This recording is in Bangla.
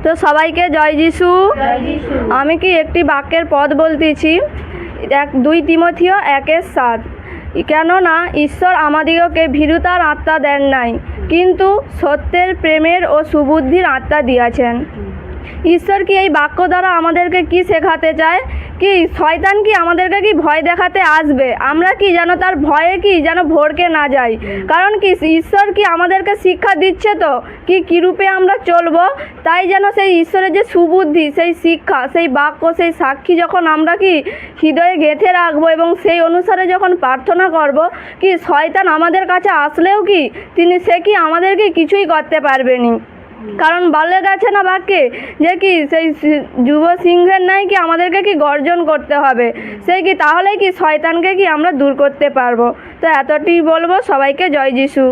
তো সবাইকে জয় যিশু। আমি কি একটি বাক্যের পদ বলতেছি, 2 তিমথিও 1:7। কেননা ঈশ্বর আমাদিগকে ভীরুতার আত্মা দেন নাই, কিন্তু সত্যের, প্রেমের ও সুবুদ্ধির আত্মা দিয়াছেন। ঈশ্বর কি এই বাক্য দ্বারা আমাদেরকে কি শেখাতে চায়? কি শয়তান কি আমাদেরকে কি ভয় দেখাতে আসবে? আমরা কি যেন তার ভয়ে কি যেন ভড়কে না যাই। কারণ কি ঈশ্বর কি আমাদেরকে শিক্ষা দিচ্ছে তো কি রূপে আমরা চলবো। তাই যেন সেই ঈশ্বরের যে সুবুদ্ধি, সেই শিক্ষা, সেই বাক্য, সেই সাক্ষী যখন আমরা কি হৃদয়ে গেঁথে রাখবো এবং সেই অনুসারে যখন প্রার্থনা করব, কি শয়তান আমাদের কাছে আসলেও কি সে কি আমাদেরকে কিছুই করতে পারবে না। কারণ বলে গেছে না বাক্যে যে কি সেই যুব সিংহের নাই কি আমাদেরকে কি গর্জন করতে হবে, সেই কি তাহলে কি শয়তানকে কি আমরা দূর করতে পারবো। তো এতটি বলবো, সবাইকে জয় যিশু।